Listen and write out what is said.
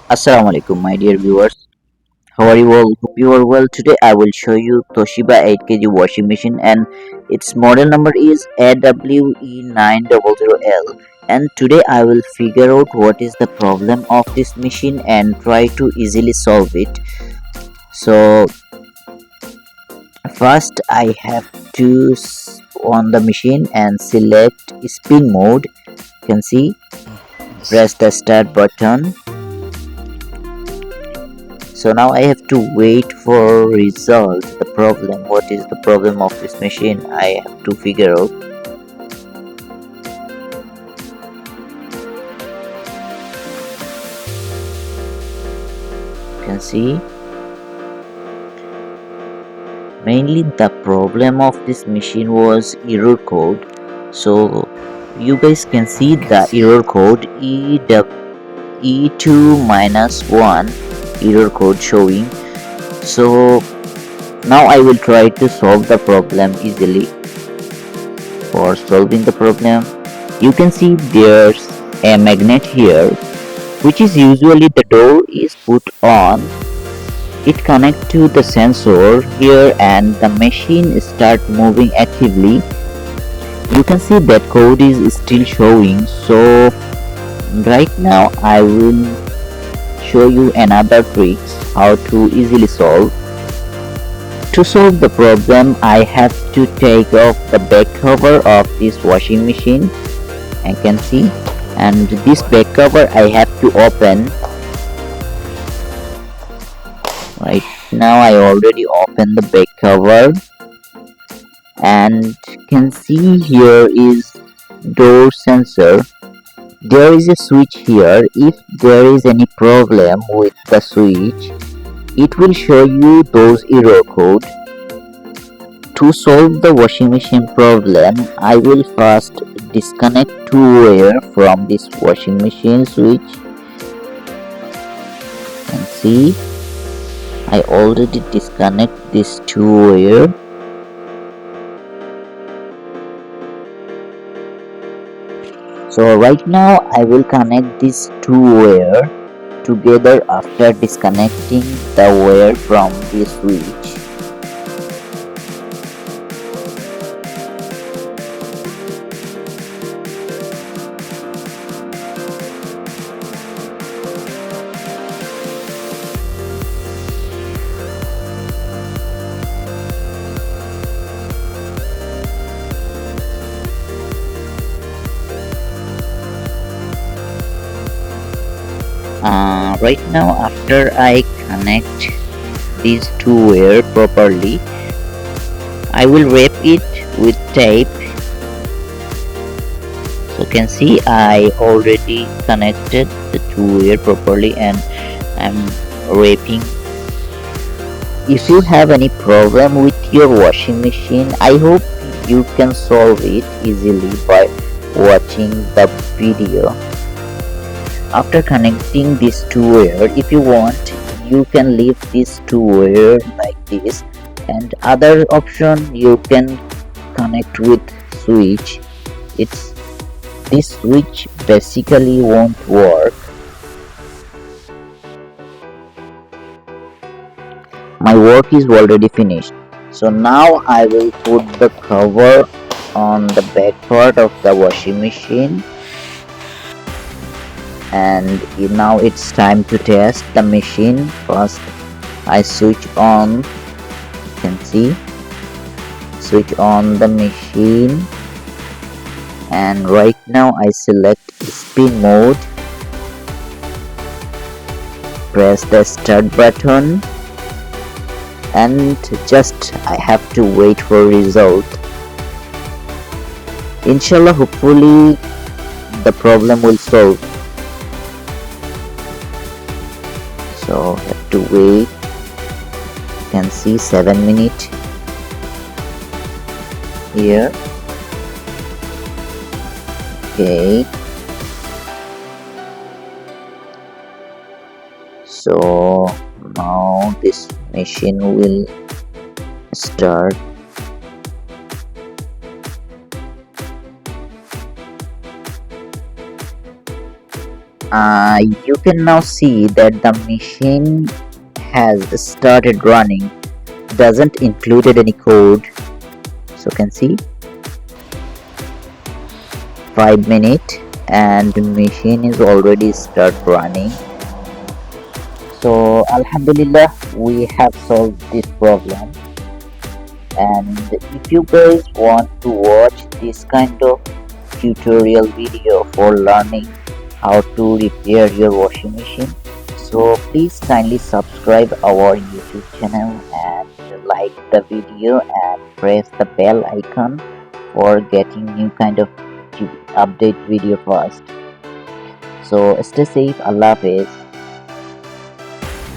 Assalamu alaikum, my dear viewers. How are you all? Hope you are well. Today I will show you Toshiba 8 kg washing machine, and its model number is AWE900L. And today I will figure out what is the problem of this machine and try to easily solve it. So first I have to on the machine and select spin mode. You can see, press the start button. So now I have to wait for result. The problem, what is the problem of this machine, I have to figure out. You can see, mainly the problem of this machine was error code. So you guys can see the error code E2-1 error code showing. So now I will try to solve the problem easily. For solving the problem, you can see there's a magnet here, which is usually the door is put on. It connects to the sensor here and the machine start moving actively. You can see that code is still showing. So right now I will show you another tricks how to easily solve. To solve the problem, I have to take off the back cover of this washing machine. I can see, and this back cover I have to open. Right now I already opened the back cover, and can see here is door sensor. There is a switch here. If there is any problem with the switch, it will show you those error code. To solve the washing machine problem, I will first disconnect two wire from this washing machine switch. You can see I already disconnect this two wire. So right now I will connect these two wire together after disconnecting the wire from the switch. Right now after I connect these two wire properly, I will wrap it with tape. So you can see I already connected the two wire properly and I'm wrapping. If you have any problem with your washing machine, I hope you can solve it easily by watching the video. After connecting these two wire, if you want, you can leave this two wire like this, and other option you can connect with switch. It's this switch basically won't work. My work is already finished, so now I will put the cover on the back part of the washing machine, and now it's time to test the machine. First I switch on. You can see, switch on the machine, and right now I select spin mode, press the start button, and just I have to wait for result. Inshallah, hopefully the problem will solve. So have to wait. You can see 7 minutes here. Okay, so now this machine will start. You can now see that the machine has started running, doesn't included any code. So can see 5 minutes and the machine is already start running. So Alhamdulillah, we have solved this problem. And if you guys want to watch this kind of tutorial video for learning how to repair your washing machine, so please kindly subscribe our YouTube channel and like the video and press the bell icon for getting new kind of update video first. So stay safe. Allah Hafiz.